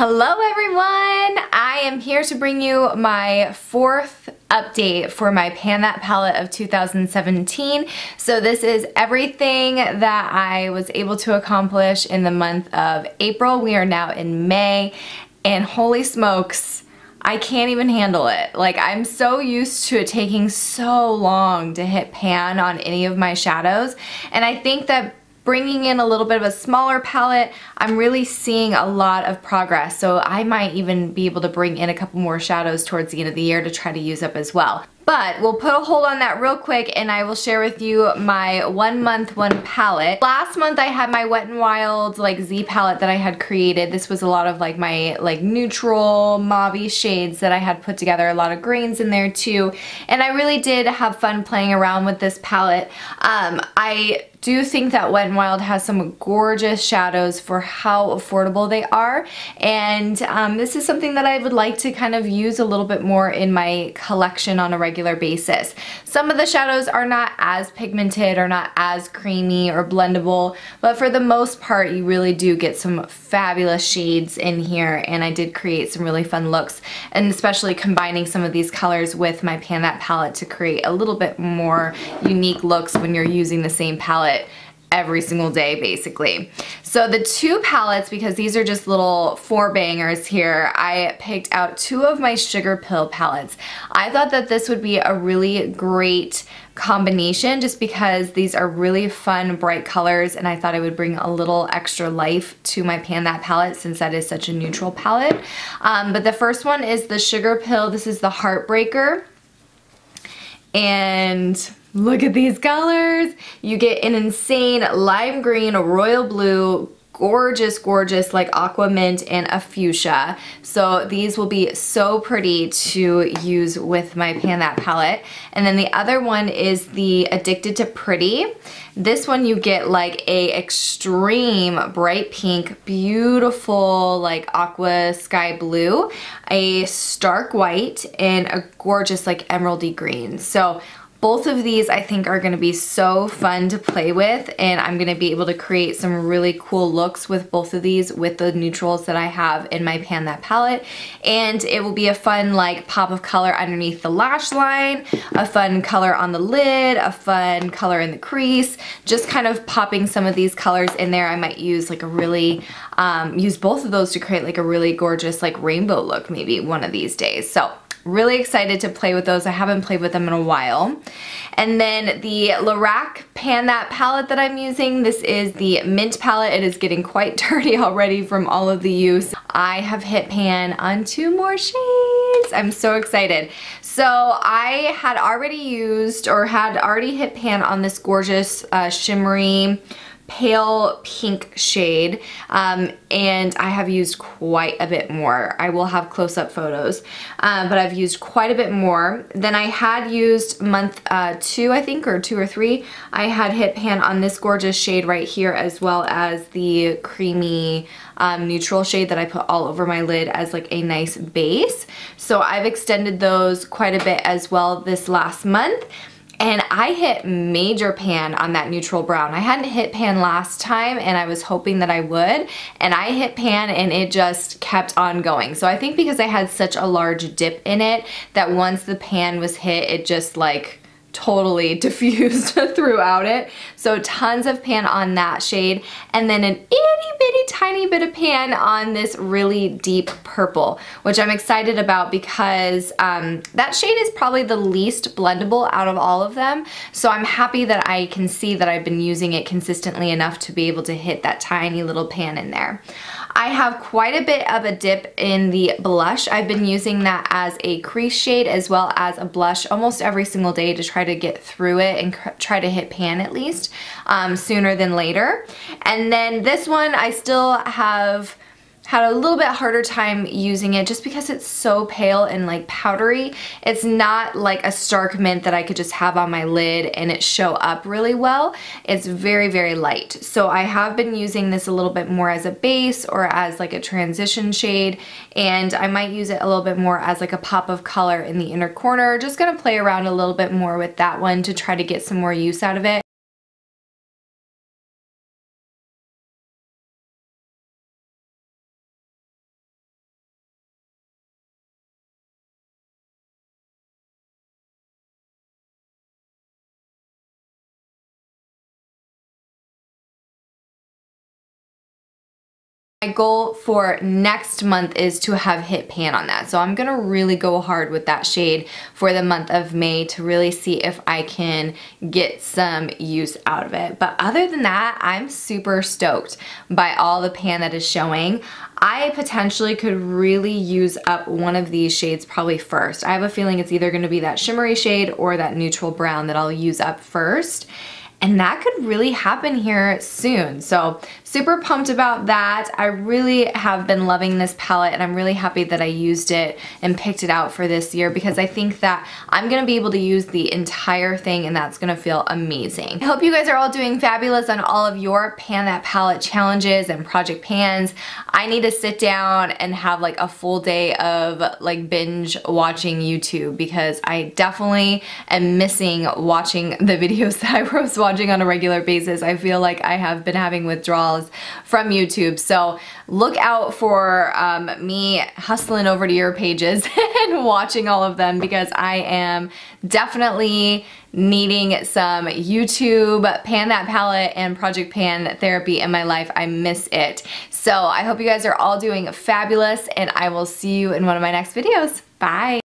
Hello everyone! I am here to bring you my fourth update for my Pan That palette of 2017. So this is everything that I was able to accomplish in the month of April. We are now in May, and holy smokes, I can't even handle it. Like, I'm so used to it taking so long to hit pan on any of my shadows, and I think that bringing in a little bit of a smaller palette, I'm really seeing a lot of progress. So I might even be able to bring in a couple more shadows towards the end of the year to try to use up as well. But we'll put a hold on that real quick and I will share with you my 1 month one palette. Last month I had my Wet n Wild like Z palette that I had created. This was a lot of like my neutral mauve-y shades that I had put together, a lot of greens in there too. And I really did have fun playing around with this palette. I do think that Wet n Wild has some gorgeous shadows for how affordable they are, and this is something that I would like to kind of use a little bit more in my collection on a regular basis. Some of the shadows are not as pigmented or not as creamy or blendable, but for the most part you really do get some fabulous shades in here, and I did create some really fun looks, and especially combining some of these colors with my Pan That palette to create a little bit more unique looks when you're using the same palette every single day basically. So the two palettes, because these are just little four bangers here, I picked out two of my Sugar Pill palettes. I thought that this would be a really great combination just because these are really fun bright colors, and I thought I would bring a little extra life to my Pan That palette since that is such a neutral palette. But the first one is the Sugar Pill. This is the Heartbreaker, and look at these colors. You get an insane lime green, a royal blue, gorgeous like aqua mint, and a fuchsia. So these will be so pretty to use with my Pan That palette. And then the other one is the Addicted to Pretty. This one you get like a extreme bright pink, beautiful like aqua sky blue, a stark white, and a gorgeous like emeraldy green. So both of these I think are going to be so fun to play with, and I'm going to be able to create some really cool looks with both of these with the neutrals that I have in my Pan That palette. And it will be a fun like pop of color underneath the lash line, a fun color on the lid, a fun color in the crease, just kind of popping some of these colors in there. I might use like a really, use both of those to create like a really gorgeous like rainbow look maybe one of these days. So really excited to play with those. I haven't played with them in a while. And then the Lorac Pan That palette that I'm using, this is the Mint palette. It is getting quite dirty already from all of the use. I have hit pan on 2 more shades. I'm so excited. So I had already used or had already hit pan on this gorgeous shimmery pale pink shade, and I have used quite a bit more. I will have close-up photos, but I've used quite a bit more than I had used month 2, I think, or 2 or 3. I had hit pan on this gorgeous shade right here, as well as the creamy neutral shade that I put all over my lid as like a nice base. So I've extended those quite a bit as well this last month. And I hit major pan on that neutral brown. I hadn't hit pan last time, and I was hoping that I would. And I hit pan and it just kept on going. So I think because I had such a large dip in it, that once the pan was hit, it just like totally diffused throughout it. So tons of pan on that shade, and then an itty bitty tiny bit of pan on this really deep purple, which I'm excited about because that shade is probably the least blendable out of all of them. So I'm happy that I can see that I've been using it consistently enough to be able to hit that tiny little pan in there. I have quite a bit of a dip in the blush. I've been using that as a crease shade as well as a blush almost every single day to try to get through it and try to hit pan at least sooner than later. And then this one I still have had a little bit harder time using it just because it's so pale and like powdery. It's not like a stark mint that I could just have on my lid and it show up really well. It's very light. So I have been using this a little bit more as a base or as like a transition shade, and I might use it a little bit more as like a pop of color in the inner corner. Just gonna play around a little bit more with that one to try to get some more use out of it. My goal for next month is to have hit pan on that. So I'm gonna really go hard with that shade for the month of May to really see if I can get some use out of it. But other than that, I'm super stoked by all the pan that is showing. I potentially could really use up one of these shades probably first. I have a feeling it's either gonna be that shimmery shade or that neutral brown that I'll use up first. And that could really happen here soon. So super pumped about that. I really have been loving this palette and I'm really happy that I used it and picked it out for this year because I think that I'm gonna be able to use the entire thing and that's gonna feel amazing. I hope you guys are all doing fabulous on all of your Pan That Palette challenges and project pans. I need to sit down and have like a full day of like binge watching YouTube because I definitely am missing watching the videos that I was watching on a regular basis. I feel like I have been having withdrawals from YouTube. So look out for me hustling over to your pages and watching all of them because I am definitely needing some YouTube Pan That Palette and Project Pan therapy in my life. I miss it. So I hope you guys are all doing fabulous and I will see you in one of my next videos. Bye.